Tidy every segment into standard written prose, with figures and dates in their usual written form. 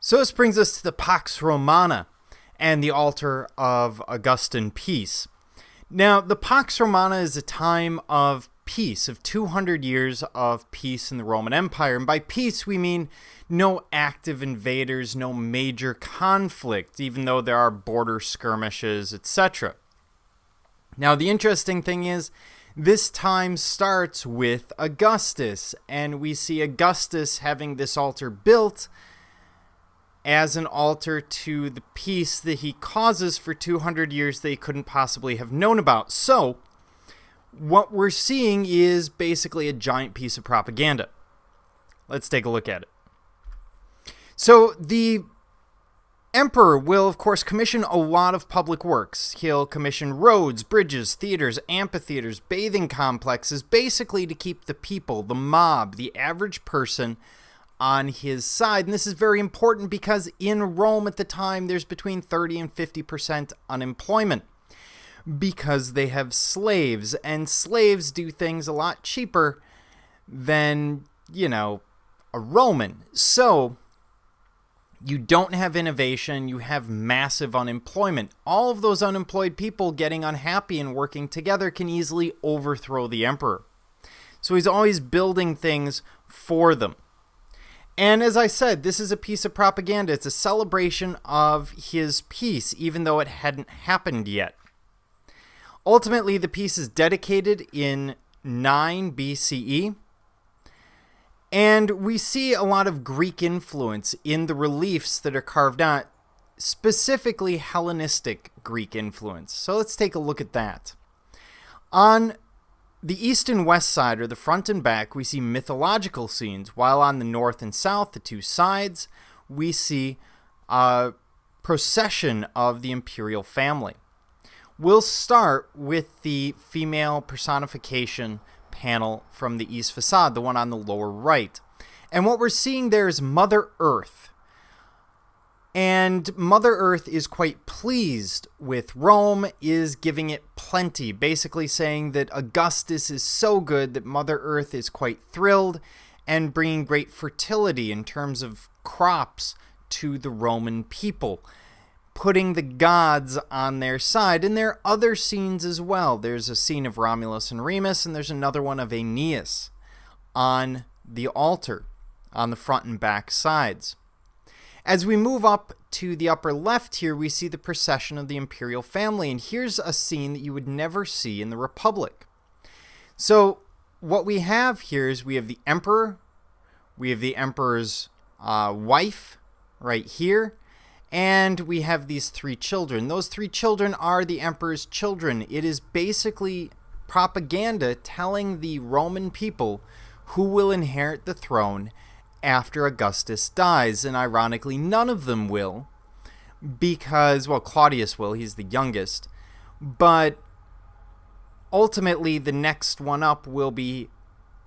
So this brings us to the Pax Romana and the altar of Augustan peace. Now, the Pax Romana is a time of peace, of 200 years of peace in the Roman Empire. And by peace, we mean no active invaders, no major conflict, even though there are border skirmishes, etc. Now, the interesting thing is, this time starts with Augustus, and we see Augustus having this altar built as an altar to the peace that he causes for 200 years that he couldn't possibly have known about. So, what we're seeing is basically a giant piece of propaganda. Let's take a look at it. So, the emperor will, of course, commission a lot of public works. He'll commission roads, bridges, theaters, amphitheaters, bathing complexes, basically to keep the people, the mob, the average person on his side. And this is very important because in Rome at the time, there's between 30 and 50% unemployment because they have slaves, and slaves do things a lot cheaper than, a Roman. So you don't have innovation, you have massive unemployment. All of those unemployed people getting unhappy and working together can easily overthrow the emperor. So he's always building things for them. And as I said, this is a piece of propaganda. It's a celebration of his peace, even though it hadn't happened yet. Ultimately, the piece is dedicated in 9 BCE. And we see a lot of Greek influence in the reliefs that are carved out, specifically Hellenistic Greek influence. So let's take a look at that. On the east and west side, or the front and back, we see mythological scenes, while on the north and south, the two sides, we see a procession of the imperial family. We'll start with the female personification panel from the east facade, the one on the lower right. And what we're seeing there is Mother Earth. And Mother Earth is quite pleased with Rome, is giving it plenty, basically saying that Augustus is so good that Mother Earth is quite thrilled and bringing great fertility in terms of crops to the Roman people, putting the gods on their side. And there are other scenes as well. There's a scene of Romulus and Remus, and there's another one of Aeneas on the altar on the front and back sides. As we move up to the upper left here, we see the procession of the imperial family, and here's a scene that you would never see in the Republic. So what we have here is we have the emperor, we have the emperor's wife right here, and we have these 3 children. Those 3 children are the emperor's children. It is basically propaganda telling the Roman people who will inherit the throne after Augustus dies. And ironically, none of them will, because, Claudius will, he's the youngest, but ultimately the next one up will be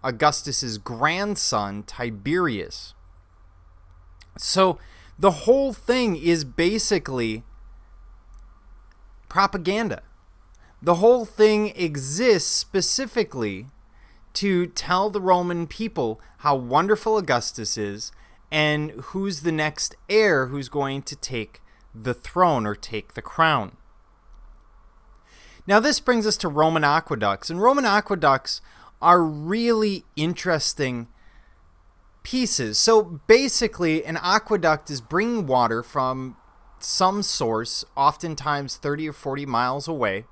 Augustus's grandson, Tiberius. So the whole thing is basically propaganda. The whole thing exists specifically to tell the Roman people how wonderful Augustus is and who's the next heir who's going to take the throne or take the crown. Now this brings us to Roman aqueducts, and Roman aqueducts are really interesting pieces. So basically, an aqueduct is bringing water from some source, oftentimes 30 or 40 miles away,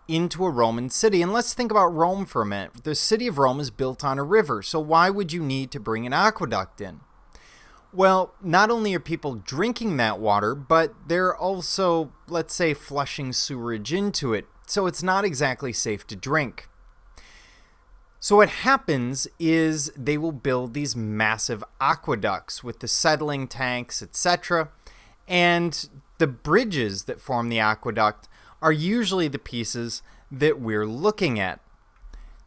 into a Roman city. And let's think about Rome for a minute. The city of Rome is built on a river, so why would you need to bring an aqueduct in? Well, not only are people drinking that water, but they're also, let's say, flushing sewerage into it, so it's not exactly safe to drink. So what happens is they will build these massive aqueducts with the settling tanks, etc. And the bridges that form the aqueduct are usually the pieces that we're looking at.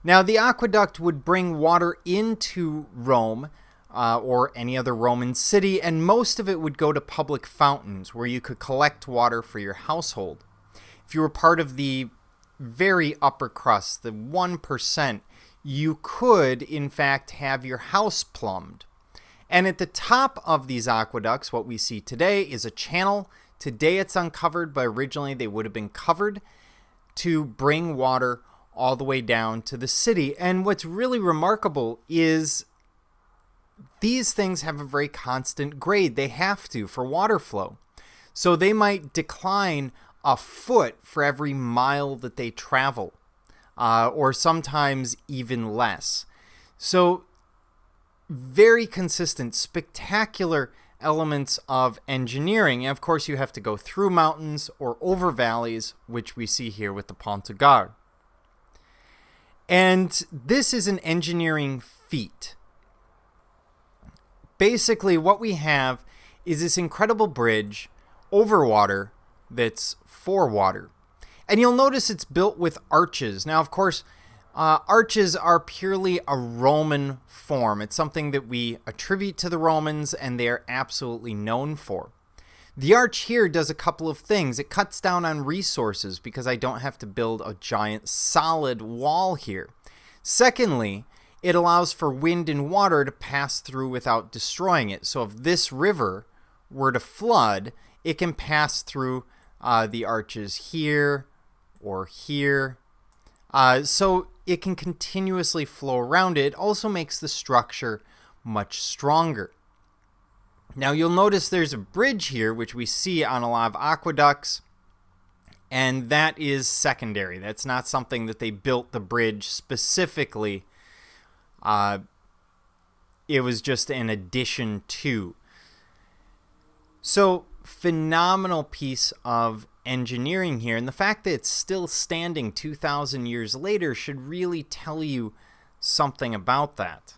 Now, the aqueduct would bring water into Rome or any other Roman city, and most of it would go to public fountains where you could collect water for your household. If you were part of the very upper crust, the 1%, you could, in fact, have your house plumbed. And at the top of these aqueducts, what we see today is a channel. Today it's uncovered, but originally they would have been covered to bring water all the way down to the city. And what's really remarkable is these things have a very constant grade. They have to for water flow. So they might decline a foot for every mile that they travel, or sometimes even less. So very consistent, spectacular elements of engineering. And of course, you have to go through mountains or over valleys, which we see here with the Pont de Gard. And this is an engineering feat. Basically, what we have is this incredible bridge over water that's for water. And you'll notice it's built with arches. Now, of course, arches are purely a Roman form. It's something that we attribute to the Romans, and they are absolutely known for. The arch here does a couple of things. It cuts down on resources because I don't have to build a giant solid wall here. Secondly, it allows for wind and water to pass through without destroying it. So if this river were to flood, it can pass through the arches here or here. So it can continuously flow around it. It also makes the structure much stronger. Now you'll notice there's a bridge here, which we see on a lot of aqueducts, and that is secondary. That's not something that they built the bridge specifically. It was just an addition to. So phenomenal piece of engineering here, and the fact that it's still standing 2,000 years later should really tell you something about that.